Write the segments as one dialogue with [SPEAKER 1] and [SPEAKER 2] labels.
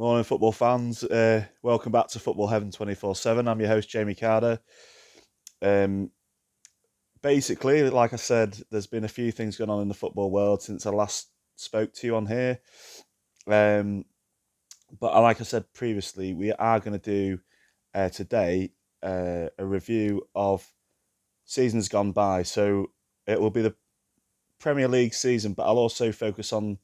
[SPEAKER 1] Morning, football fans. Welcome back to Football Heaven 24/7. I'm your host, Jamie Carter. Um, Basically, like I said, there's been a few things going on in the football world since I last spoke to you on here. Um, but like I said previously, we are going to do today a review of seasons gone by. So it will be the Premier League season, but I'll also focus on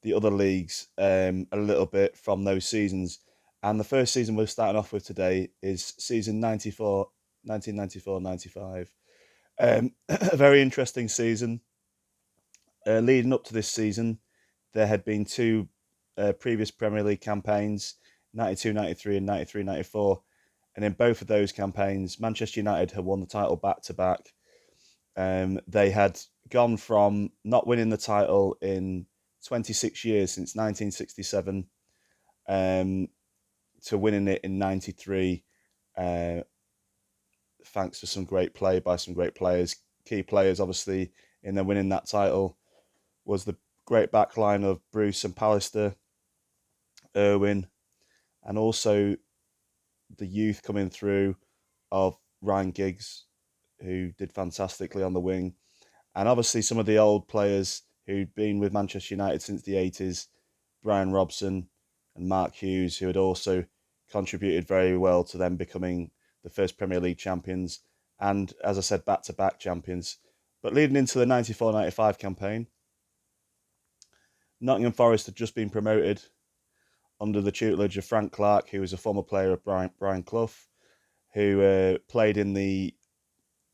[SPEAKER 1] the other leagues a little bit from those seasons. And the first season we're starting off with today is season 1994-95. A very interesting season. Leading up to this season, there had been two previous Premier League campaigns, 92-93 and 93-94. And in both of those campaigns, Manchester United had won the title back to back. They had gone from not winning the title in 26 years since 1967 um, to winning it in 93, uh, thanks to some great play by some great players. Key players, obviously, in their winning that title was the great backline of Bruce and Pallister, Irwin, and also the youth coming through of Ryan Giggs, who did fantastically on the wing, and obviously some of the old players who'd been with Manchester United since the 80s, Brian Robson and Mark Hughes, who had also contributed very well to them becoming the first Premier League champions and, as I said, back to back champions. But leading into the 94-95 campaign, Nottingham Forest had just been promoted under the tutelage of Frank Clark, who was a former player of Brian Clough, who played in the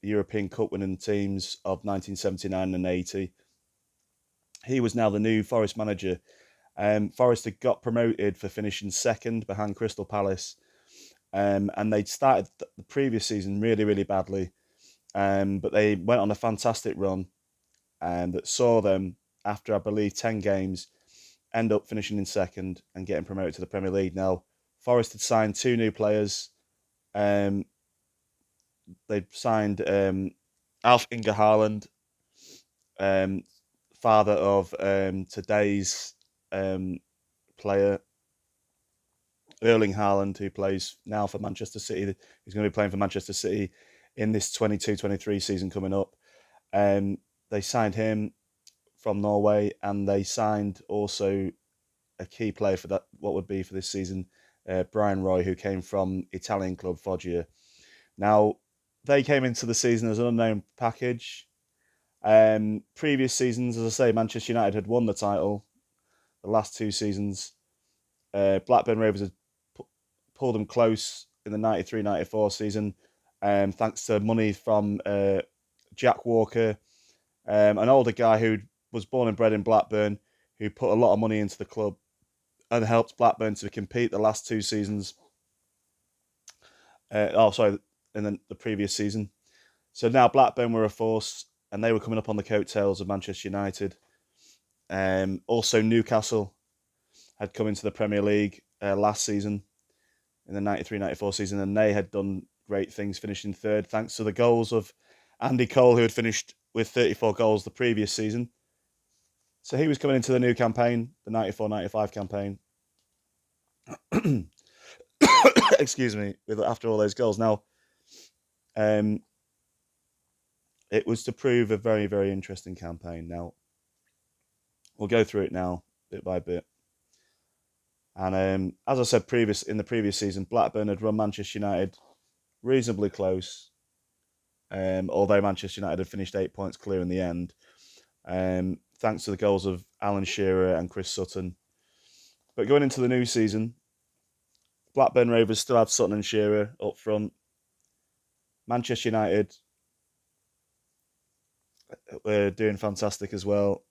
[SPEAKER 1] European Cup winning teams of 1979 and 80. He was now the new Forest manager. Forest had got promoted for finishing second behind Crystal Palace, and they'd started the previous season really, really badly. But they went on a fantastic run, and that saw them, after I believe 10 games, end up finishing in second and getting promoted to the Premier League. Now, Forest had signed two new players. Um, they'd signed Alf Inge Haaland, um, father of today's player Erling Haaland, who plays now for Manchester City. He's going to be playing for Manchester City in this 22-23 season coming up. They signed him from Norway, and they signed also a key player for that, what would be for this season, Brian Roy, who came from Italian club Foggia. Now, they came into the season as an unknown package. Previous seasons, as I say, Manchester United had won the title. The last two seasons, Blackburn Rovers had pulled them close in the 93-94 season, thanks to money from Jack Walker, an older guy who was born and bred in Blackburn, who put a lot of money into the club and helped Blackburn to compete the last two seasons. In the previous season. So now Blackburn were a force, and they were coming up on the coattails of Manchester United. Also, Newcastle had come into the Premier League last season, in the 93-94 season, and they had done great things, finishing third, thanks to the goals of Andy Cole, who had finished with 34 goals the previous season. So he was coming into the new campaign, the 94-95 campaign. Excuse me, after all those goals. Now, it was to prove a very, very interesting campaign. Now, we'll go through it now, bit by bit. And as I said in the previous season, Blackburn had run Manchester United reasonably close, although Manchester United had finished 8 points clear in the end, thanks to the goals of Alan Shearer and Chris Sutton. But going into the new season, Blackburn Rovers still had Sutton and Shearer up front. Manchester United were doing fantastic as well.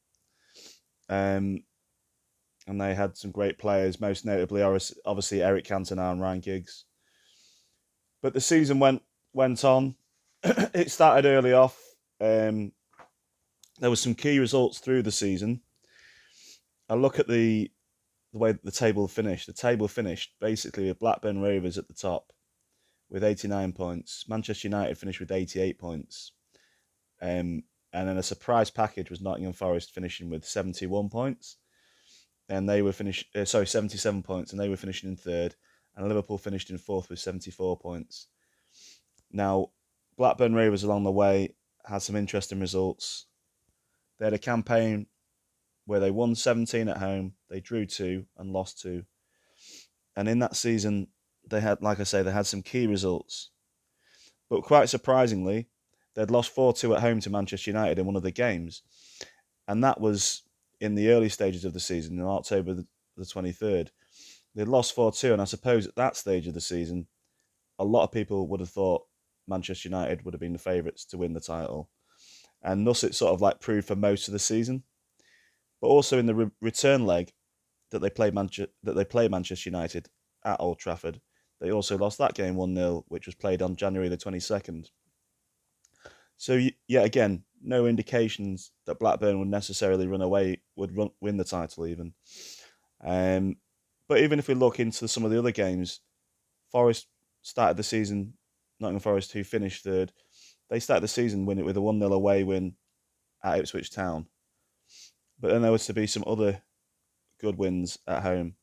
[SPEAKER 1] And they had some great players, most notably, obviously, Eric Cantona and Ryan Giggs. But the season went on. It started early off. There were some key results through the season. I look at the way the table finished. The table finished basically with Blackburn Rovers at the top with 89 points. Manchester United finished with 88 points. And then a surprise package was Nottingham Forest finishing with 71 points. and they were 77 points, and they were finishing in third, and Liverpool finished in fourth with 74 points. Now, Blackburn Rovers along the way had some interesting results. They had a campaign where they won 17 at home, they drew 2 and lost 2. And in that season, they had, like I say, they had some key results. But quite surprisingly, they'd lost 4-2 at home to Manchester United in one of the games. And that was in the early stages of the season, in October the 23rd. They'd lost 4-2, and I suppose at that stage of the season, a lot of people would have thought Manchester United would have been the favourites to win the title. And thus it sort of like proved for most of the season. But also in the return leg that they played Manchester United at Old Trafford, they also lost that game 1-0, which was played on January the 22nd. So yet again, no indications that Blackburn would necessarily win the title even. But even if we look into some of the other games, Forest started the season, Nottingham Forest, who finished third, they started the season with a 1-0 away win at Ipswich Town. But then there was to be some other good wins at home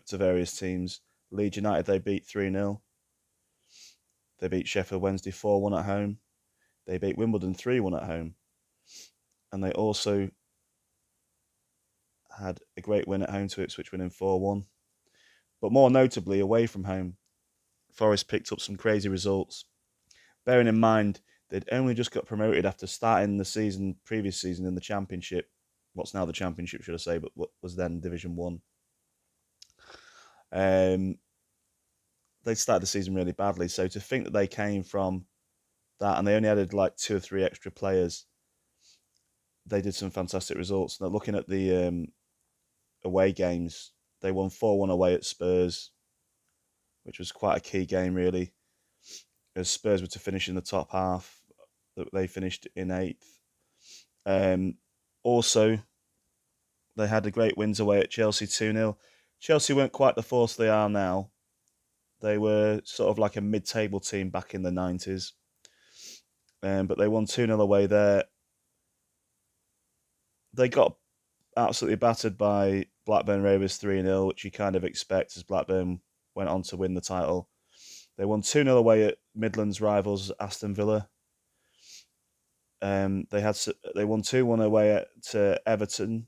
[SPEAKER 1] to various teams. Leeds United, they beat 3-0. They beat Sheffield Wednesday 4-1 at home. They beat Wimbledon 3-1 at home. And they also had a great win at home to Ipswich, winning 4-1. But more notably, away from home, Forest picked up some crazy results. Bearing in mind, they'd only just got promoted after starting the previous season in the Championship. What's now the Championship, should I say, but what was then Division 1. They started the season really badly. So to think that they came from that and they only added like 2 or 3 extra players, they did some fantastic results. Now, looking at the away games, they won 4-1 away at Spurs, which was quite a key game, really, as Spurs were to finish in the top half. They finished in 8th. Also, they had a great wins away at Chelsea 2-0. Chelsea weren't quite the force they are now. They were sort of like a mid-table team back in the 90s. But they won 2-0 away there. They got absolutely battered by Blackburn Rovers 3-0, which you kind of expect as Blackburn went on to win the title. They won 2-0 away at Midlands rivals Aston Villa. They won 2-1 away to Everton.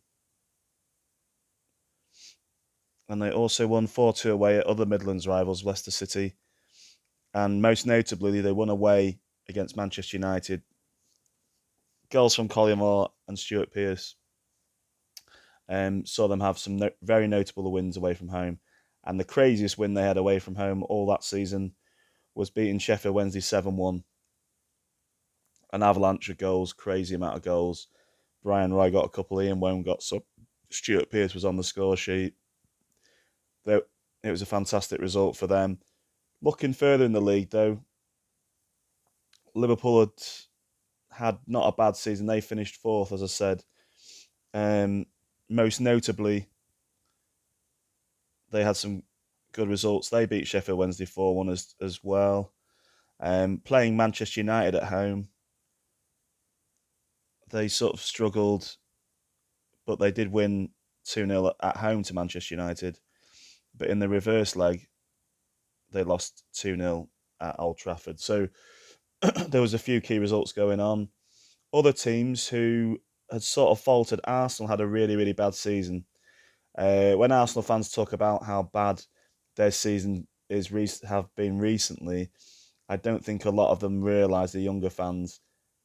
[SPEAKER 1] And they also won 4-2 away at other Midlands rivals, Leicester City. And most notably, they won away against Manchester United. Goals from Collymore and Stuart Pearce saw them have some very notable wins away from home. And the craziest win they had away from home all that season was beating Sheffield Wednesday 7-1. An avalanche of goals, crazy amount of goals. Brian Roy got a couple, Ian Wone got some. Stuart Pearce was on the score sheet. It was a fantastic result for them. Looking further in the league, though, Liverpool had not a bad season. They finished 4th, as I said. Most notably, they had some good results. They beat Sheffield Wednesday 4-1 as well. Playing Manchester United at home, they sort of struggled, but they did win 2-0 at home to Manchester United. But in the reverse leg, they lost 2-0 at Old Trafford. So there was a few key results going on. Other teams who had sort of faltered, Arsenal had a really, really bad season. When Arsenal fans talk about how bad their season have been recently, I don't think a lot of them realise, the younger fans,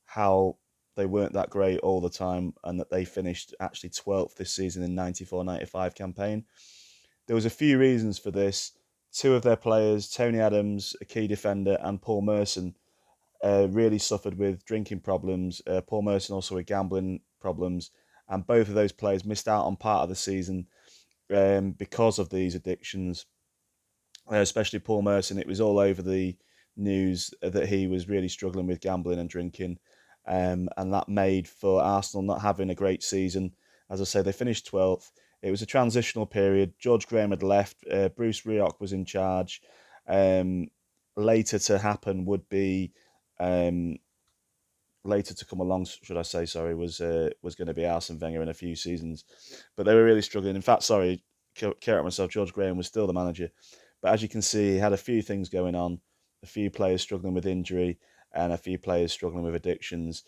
[SPEAKER 1] how they weren't that great all the time and that they finished actually 12th this season in 94-95 campaign. There was a few reasons for this. 2 of their players, Tony Adams, a key defender, and Paul Merson, really suffered with drinking problems. Paul Merson also with gambling problems. And both of those players missed out on part of the season because of these addictions. Especially Paul Merson, it was all over the news that he was really struggling with gambling and drinking. And that made for Arsenal not having a great season. As I say, they finished 12th. It was a transitional period. George Graham had left. Bruce Rioch was in charge. Later to happen would be later to come along, should I say, sorry, was going to be Arsene Wenger in a few seasons. But they were really struggling. In fact, sorry, care myself, George Graham was still the manager. But as you can see, he had a few things going on, a few players struggling with injury and a few players struggling with addictions.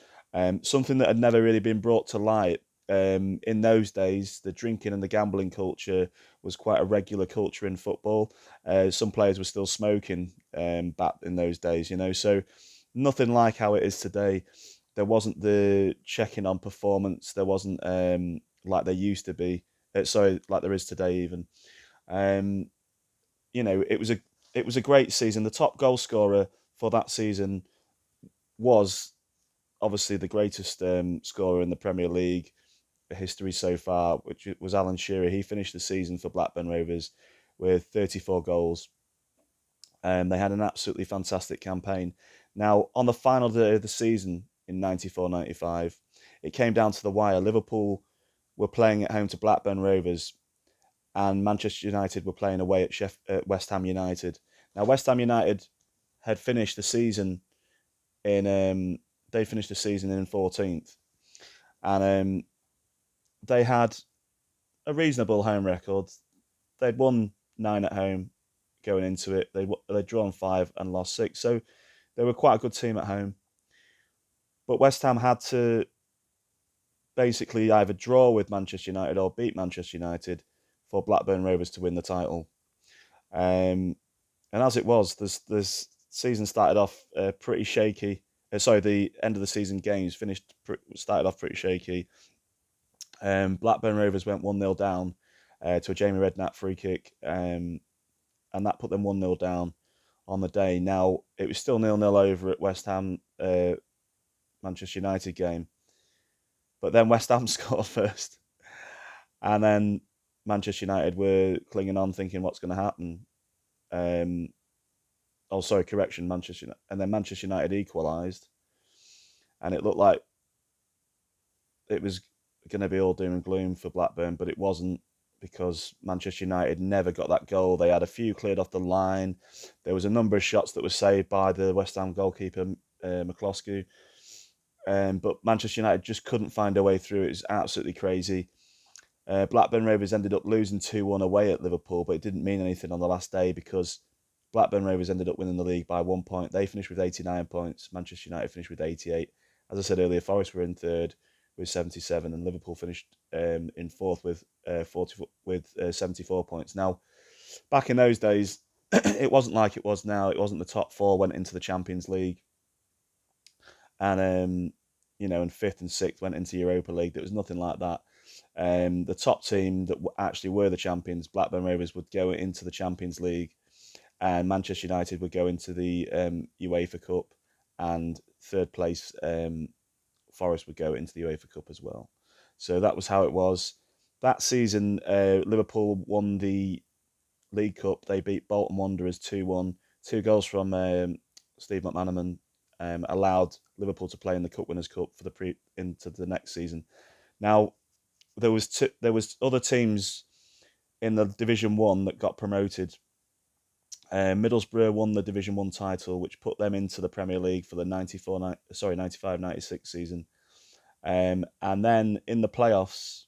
[SPEAKER 1] Something that had never really been brought to light. In those days, the drinking and the gambling culture was quite a regular culture in football. Some players were still smoking back in those days, so nothing like how it is today. There wasn't the checking on performance. There wasn't like there used to be. Sorry, like there is today even. Um, it was a great season. The top goal scorer for that season was obviously the greatest scorer in the Premier League history so far, which was Alan Shearer. He finished the season for Blackburn Rovers with 34 goals. They had an absolutely fantastic campaign. Now, on the final day of the season in 94-95, it came down to the wire. Liverpool were playing at home to Blackburn Rovers, and Manchester United were playing away at West Ham United. Now, West Ham United had finished the season they finished the season in 14th, and they had a reasonable home record. They'd won 9 at home going into it. They'd drawn 5 and lost 6, so they were quite a good team at home. But West Ham had to basically either draw with Manchester United or beat Manchester United for Blackburn Rovers to win the title. And as it was, this season started off pretty shaky. The end of the season games started off pretty shaky. Blackburn Rovers went 1-0 down to a Jamie Redknapp free kick, and that put them 1-0 down on the day. Now, it was still 0-0 over at West Ham Manchester United game, but then West Ham scored first, and then Manchester United were clinging on, thinking what's going to happen. Manchester United, and then Manchester United equalised, and it looked like it was going to be all doom and gloom for Blackburn, but it wasn't, because Manchester United never got that goal. They had a few cleared off the line. There was a number of shots that were saved by the West Ham goalkeeper, McCloskey. But Manchester United just couldn't find a way through. It was absolutely crazy. Blackburn Rovers ended up losing 2-1 away at Liverpool, but it didn't mean anything on the last day because Blackburn Rovers ended up winning the league by 1 point. They finished with 89 points. Manchester United finished with 88. As I said earlier, Forest were in third with 77, and Liverpool finished in fourth with 74 points. Now, back in those days, it wasn't like it was now. It wasn't the top 4 went into the Champions League, and and 5th and 6th went into Europa League. There was nothing like that. The top team that actually were the champions, Blackburn Rovers, would go into the Champions League, and Manchester United would go into the UEFA Cup, and third place Forest would go into the UEFA Cup as well. So that was how it was. That season, Liverpool won the League Cup. They beat Bolton Wanderers 2-1. 2 goals from Steve McManaman allowed Liverpool to play in the Cup Winners' Cup into the next season. Now, there was other teams in the Division 1 that got promoted. Middlesbrough won the Division 1 title, which put them into the Premier League for the 95-96 season. And then in the playoffs,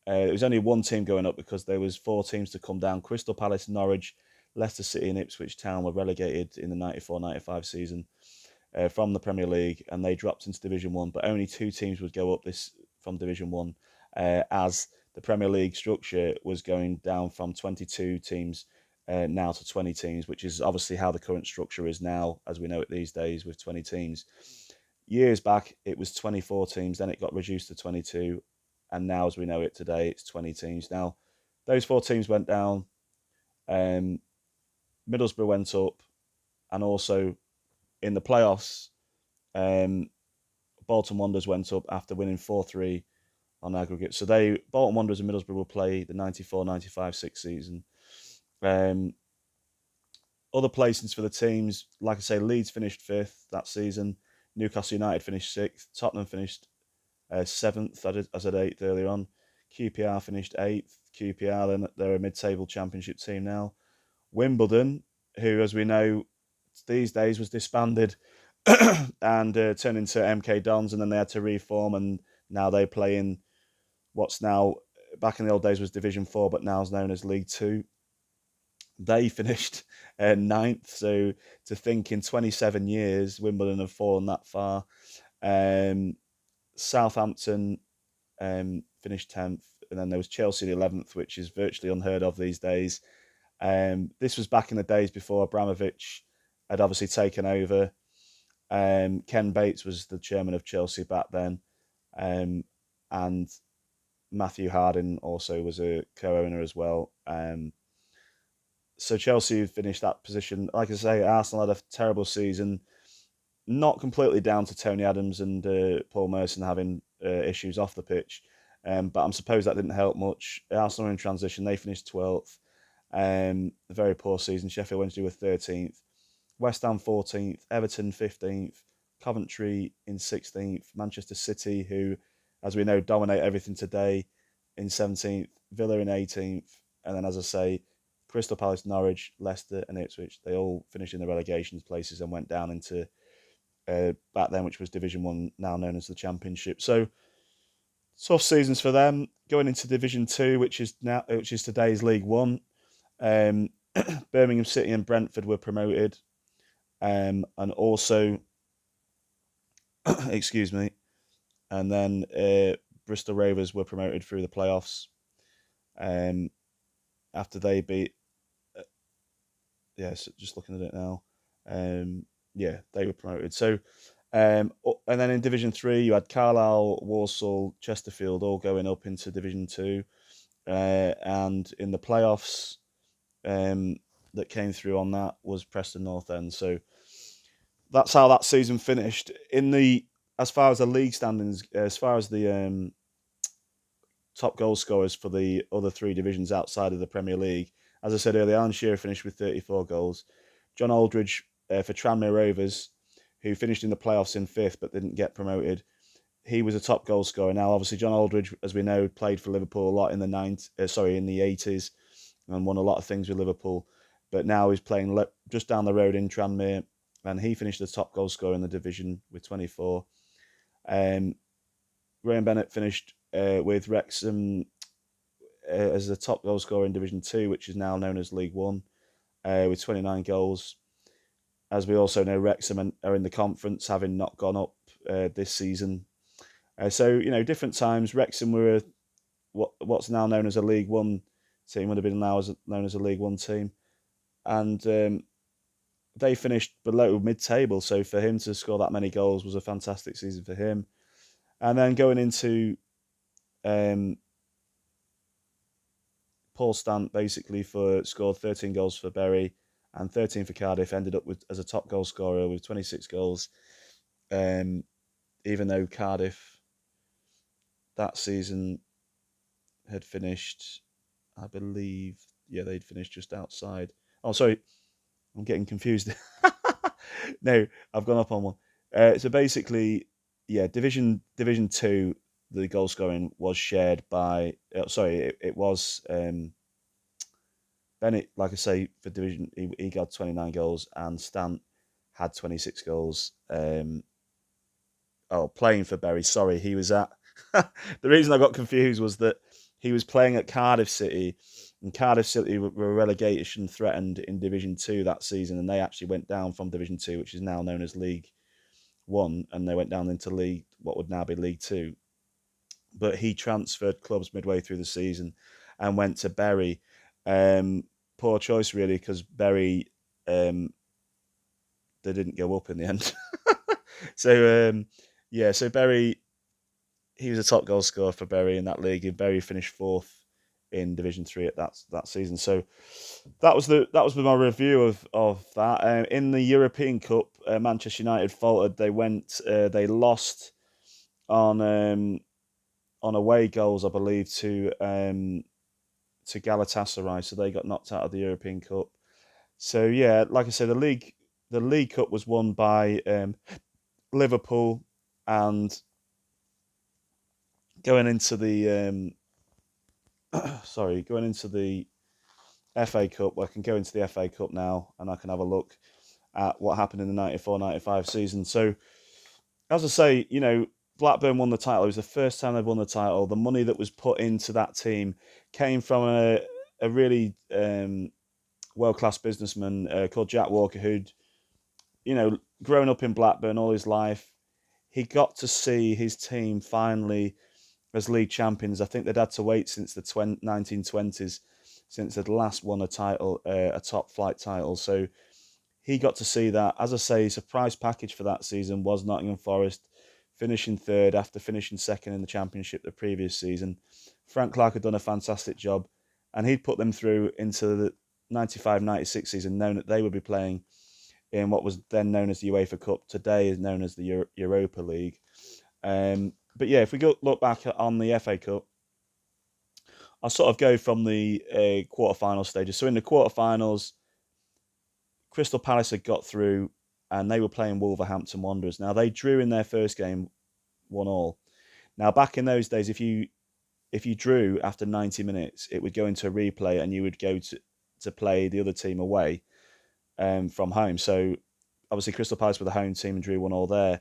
[SPEAKER 1] there was only one team going up because there was 4 teams to come down. Crystal Palace, Norwich, Leicester City and Ipswich Town were relegated in the 94-95 season from the Premier League, and they dropped into Division 1, but only 2 teams would go up from Division 1 as the Premier League structure was going down from 22 teams now to 20 teams, which is obviously how the current structure is now, as we know it these days, with 20 teams. Years back, it was 24 teams, then it got reduced to 22, and now, as we know it today, it's 20 teams. Now, those 4 teams went down, Middlesbrough went up, and also in the playoffs, Bolton Wanderers went up after winning 4-3 on aggregate. So Bolton Wanderers and Middlesbrough will play the 94-95-6 season. Other placings for the teams, like I say, Leeds finished 5th that season. Newcastle United finished 6th. Tottenham finished 7th, as I said 8th earlier on. QPR finished 8th. QPR, they're a mid-table championship team now. Wimbledon, who, as we know, these days was disbanded and turned into MK Dons, and then they had to reform, and now they play in what's now, back in the old days was Division 4, but now is known as League 2. They finished ninth, so to think in 27 years Wimbledon have fallen that far. Southampton finished 10th, and then there was Chelsea 11th, which is virtually unheard of these days. This was back in the days before Abramovich had obviously taken over. Ken Bates was the chairman of Chelsea back then, and Matthew Harding also was a co-owner as well. So Chelsea finished that position. Like I say, Arsenal had a terrible season, not completely down to Tony Adams and Paul Merson having issues off the pitch, but I'm suppose that didn't help much. Arsenal were in transition. They finished 12th. A very poor season. Sheffield Wednesday were 13th. West Ham 14th. Everton 15th. Coventry in 16th. Manchester City, who, as we know, dominate everything today, in 17th. Villa in 18th. And then, as I say, Crystal Palace, Norwich, Leicester and Ipswich, they all finished in the relegation places and went down into back then, which was Division 1, now known as the Championship. So tough seasons for them. Going into Division 2, which is today's League 1. Birmingham City and Brentford were promoted, and also excuse me, and then Bristol Rovers were promoted through the playoffs. After they beat, so just looking at it now, they were promoted. So, and then in Division 3, you had Carlisle, Walsall, Chesterfield all going up into Division 2, and in the playoffs, that came through on that was Preston North End. So that's how that season finished. As far as the league standings, as far as the top goal scorers for the other three divisions outside of the Premier League, as I said earlier, Alan Shearer finished with 34 goals. John Aldridge for Tranmere Rovers, who finished in the playoffs in 5th but didn't get promoted, he was a top goal scorer. Now, obviously, John Aldridge, as we know, played for Liverpool a lot in the 80s, and won a lot of things with Liverpool. But now he's playing just down the road in Tranmere, and he finished the top goal scorer in the division with 24. Graham Bennett finished with Wrexham as the top goal scorer in Division 2, which is now known as League 1, with 29 goals. As we also know, Wrexham are in the conference, having not gone up this season. So, different times. Wrexham were what's now known as a League 1 team, would have been now known as a League 1 team. And they finished below mid-table, so for him to score that many goals was a fantastic season for him. And then going into Paul Stant, basically scored 13 goals for Bury and 13 for Cardiff, ended up as a top goal scorer with 26 goals. Even though Cardiff that season had finished, I believe, they'd finished just outside. Oh, sorry, I'm getting confused. No, I've gone up on one. So basically, Division 2, the goal scoring was shared by. It was Bennett. Like I say, for Division, he got 29 goals, and Stant had 26 goals. Playing for Bury. Sorry, he was at. The reason I got confused was that he was playing at Cardiff City, and Cardiff City were relegation threatened in Division 2 that season, and they actually went down from Division 2, which is now known as League 1, and they went down into what would now be League 2. But he transferred clubs midway through the season and went to Bury. Poor choice, really, because Bury, they didn't go up in the end. So Bury, he was a top goal scorer for Bury in that league, and Bury finished 4th in Division 3 at that season. So that was my review of that. In the European Cup, Manchester United faltered. They lost on away goals, I believe, to Galatasaray. So they got knocked out of the European Cup. So like I said, the League Cup was won by Liverpool, and going into the FA Cup. I can go into the FA Cup now, and I can have a look at what happened in the 94-95 season. So, as I say, Blackburn won the title. It was the first time they've won the title. The money that was put into that team came from a really world-class businessman called Jack Walker, who'd, grown up in Blackburn all his life. He got to see his team finally as league champions. I think they'd had to wait since the 1920s, since they'd last won a title, a top flight title. So he got to see that. As I say, surprise package for that season was Nottingham Forest, finishing third after finishing second in the Championship the previous season. Frank Clark had done a fantastic job, and he'd put them through into the 95-96 season, knowing that they would be playing in what was then known as the UEFA Cup, today is known as the Europa League. But yeah, if we look back on the FA Cup, I'll sort of go from the quarterfinal stages. So in the quarterfinals, Crystal Palace had got through, and they were playing Wolverhampton Wanderers. Now they drew in their first game, 1-1. Now back in those days, if you drew after 90 minutes, it would go into a replay, and you would go to play the other team away from home. So obviously Crystal Palace were the home team and drew 1-1 there.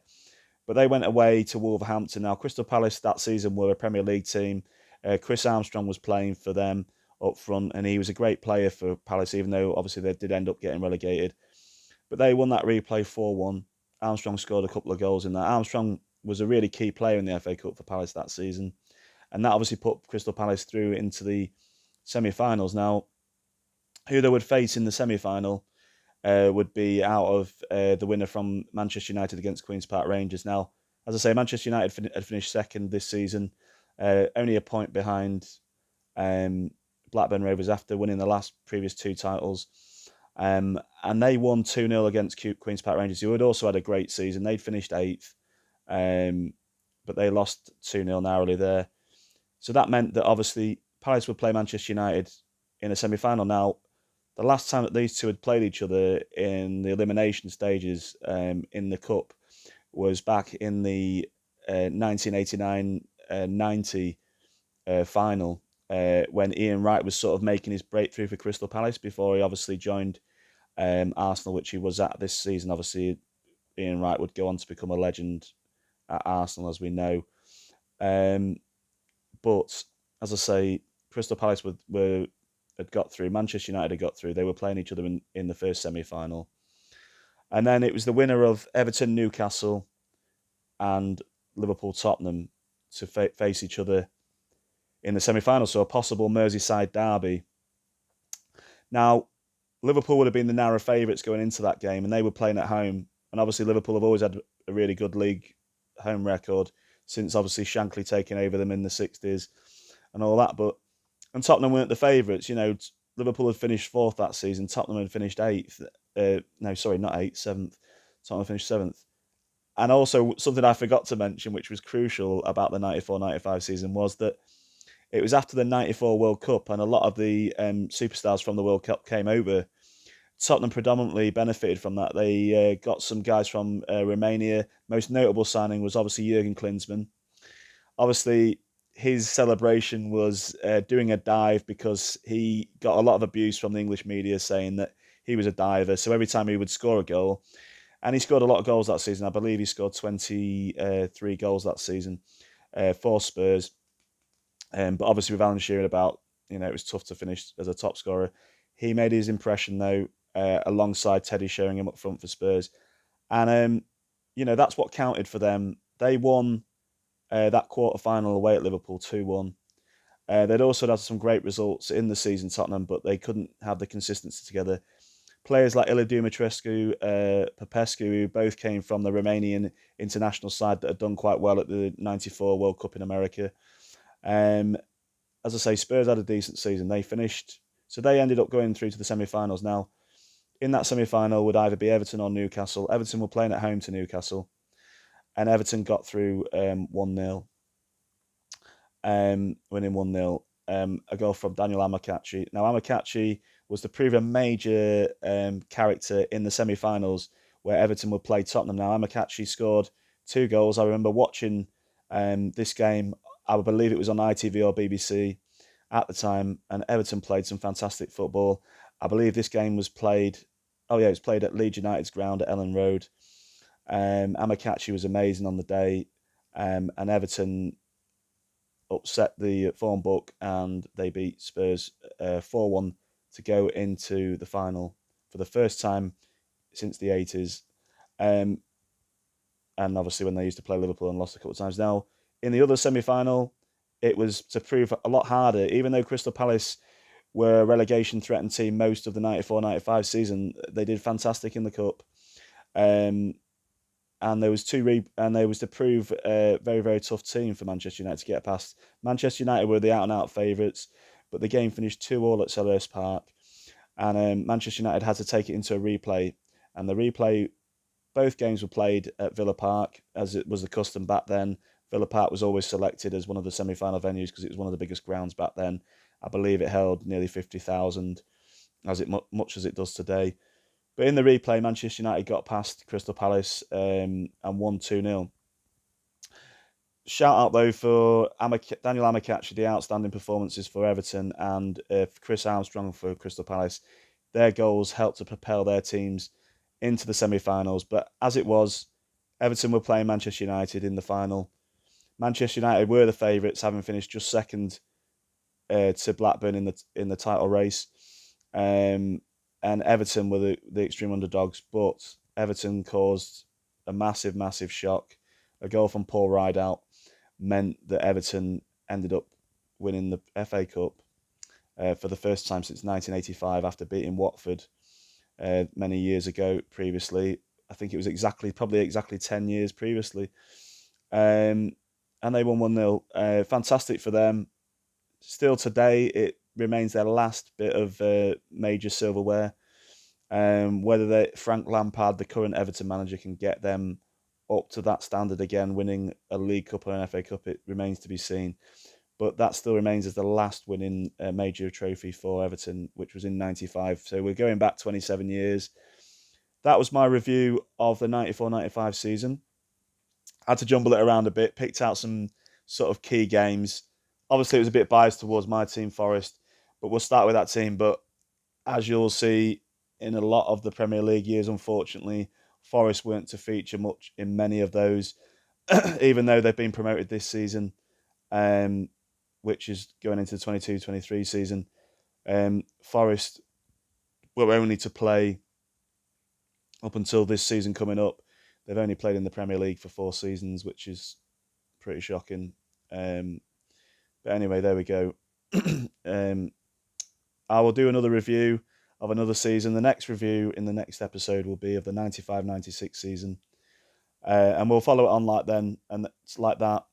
[SPEAKER 1] But they went away to Wolverhampton. Now, Crystal Palace that season were a Premier League team. Chris Armstrong was playing for them up front, and he was a great player for Palace, even though obviously they did end up getting relegated. But they won that replay 4-1. Armstrong scored a couple of goals in that. Armstrong was a really key player in the FA Cup for Palace that season. And that obviously put Crystal Palace through into the semi-finals. Now, who they would face in the semi-final would be out of the winner from Manchester United against Queen's Park Rangers. Now, as I say, Manchester United had finished second this season, only a point behind Blackburn Rovers after winning the previous two titles. And they won 2-0 against Queen's Park Rangers, who had also had a great season. They'd finished 8th, but they lost 2-0 narrowly there. So that meant that obviously Palace would play Manchester United in a semi-final. Now, the last time that these two had played each other in the elimination stages in the Cup was back in the 1989-90 final, when Ian Wright was sort of making his breakthrough for Crystal Palace before he obviously joined Arsenal, which he was at this season. Obviously, Ian Wright would go on to become a legend at Arsenal, as we know. But, as I say, Crystal Palace had got through. Manchester United had got through. They were playing each other in the first semi-final. And then it was the winner of Everton Newcastle and Liverpool Tottenham to face each other in the semi-final. So a possible Merseyside derby. Now, Liverpool would have been the narrow favourites going into that game, and they were playing at home. And obviously Liverpool have always had a really good league home record since obviously Shankly taking over them in the 60s and all that. And Tottenham weren't the favourites. Liverpool had finished 4th that season. Tottenham had finished 8th. No, sorry, not 8th, 7th. Tottenham finished 7th. And also, something I forgot to mention, which was crucial about the 94-95 season, was that it was after the 94 World Cup, and a lot of the superstars from the World Cup came over. Tottenham predominantly benefited from that. They got some guys from Romania. Most notable signing was obviously Jurgen Klinsmann. Obviously, his celebration was doing a dive because he got a lot of abuse from the English media saying that he was a diver. So every time he would score a goal, and he scored a lot of goals that season. I believe he scored 23 goals that season for Spurs. But obviously with Alan Shearer about, it was tough to finish as a top scorer. He made his impression though, alongside Teddy Sheringham up front for Spurs. And, that's what counted for them. They won that quarter-final away at Liverpool 2-1. They'd also had some great results in the season, Tottenham, but they couldn't have the consistency together. Players like Ilie Dumitrescu, Popescu, who both came from the Romanian international side that had done quite well at the 94 World Cup in America. As I say, Spurs had a decent season. They finished, so they ended up going through to the semi-finals. Now, in that semi-final would either be Everton or Newcastle. Everton were playing at home to Newcastle, and Everton got through 1-0, winning 1-0. A goal from Daniel Amokachi. Now, Amokachi was the proven major character in the semi-finals where Everton would play Tottenham. Now, Amokachi scored 2 goals. I remember watching this game. I believe it was on ITV or BBC at the time, and Everton played some fantastic football. I believe this game was played Oh yeah, it was played at Leeds United's ground at Ellen Road. Amokachi was amazing on the day, and Everton upset the form book and they beat Spurs 4-1 to go into the final for the first time since the 80s. Um, and obviously when they used to play Liverpool and lost a couple of times. Now, in the other semi-final, it was to prove a lot harder. Even though Crystal Palace were a relegation threatened team most of the 94-95 season, they did fantastic in the cup. Um, and there was to prove a very very tough team for Manchester United to get past. Manchester United were the out and out favourites, but the game finished 2-2 at Selhurst Park, and Manchester United had to take it into a replay, and the replay. Both games were played at Villa Park, as it was the custom back then. Villa Park was always selected as one of the semi-final venues because it was one of the biggest grounds back then. I believe it held nearly 50,000, much as it does today. But in the replay, Manchester United got past Crystal Palace and won 2-0. Shout out though for Daniel Amokachi, the outstanding performances for Everton, and Chris Armstrong for Crystal Palace. Their goals helped to propel their teams into the semi-finals. But as it was, Everton were playing Manchester United in the final. Manchester United were the favourites, having finished just second to Blackburn in the title race, and Everton were the extreme underdogs. But Everton caused a massive shock. A goal from Paul Rideout meant that Everton ended up winning the FA Cup for the first time since 1985 after beating Watford many years ago previously. I think it was probably exactly 10 years previously. And they won 1-0. Fantastic for them. Still today, it remains their last bit of major silverware. Whether Frank Lampard, the current Everton manager, can get them up to that standard again, winning a League Cup or an FA Cup, it remains to be seen. But that still remains as the last winning major trophy for Everton, which was in '95. So we're going back 27 years. That was my review of the 94-95 season. I had to jumble it around a bit, picked out some sort of key games. Obviously, it was a bit biased towards my team, Forest, but we'll start with that team. But as you'll see in a lot of the Premier League years, unfortunately, Forest weren't to feature much in many of those, even though they've been promoted this season, which is going into the 22-23 season. Forest were only to play up until this season coming up. They've only played in the Premier League for 4 seasons, which is pretty shocking. But anyway, there we go. I will do another review of another season. The next review in the next episode will be of the 95-96 season. And we'll follow it on like then and it's like that.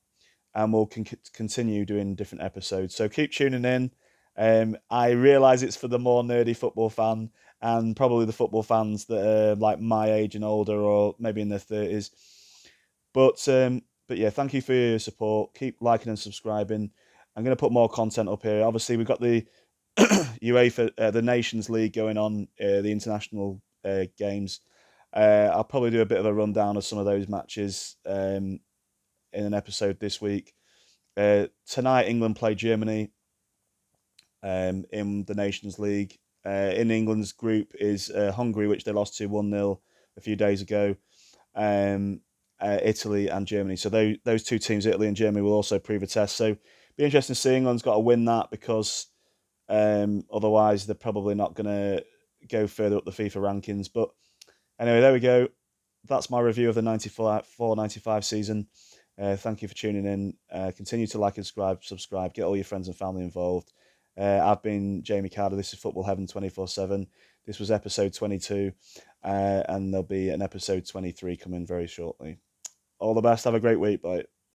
[SPEAKER 1] And we'll continue doing different episodes. So keep tuning in. I realise it's for the more nerdy football fan and probably the football fans that are like my age and older or maybe in their 30s. But yeah, thank you for your support. Keep liking and subscribing. I'm going to put more content up here. Obviously, we've got the UEFA, the Nations League going on, the international games. I'll probably do a bit of a rundown of some of those matches in an episode this week. Tonight, England play Germany in the Nations League. In England's group is Hungary, which they lost to 1-0 a few days ago. Italy and Germany. So those two teams, Italy and Germany, will also prove a test. So be interesting to see. England's got to win that because otherwise they're probably not going to go further up the FIFA rankings. But anyway, there we go. That's my review of the 94-95 season. Thank you for tuning in. Continue to like and subscribe. Get all your friends and family involved. I've been Jamie Carter. This is Football Heaven 24/7. This was episode 22, and there'll be an episode 23 coming very shortly. All the best. Have a great week. Bye.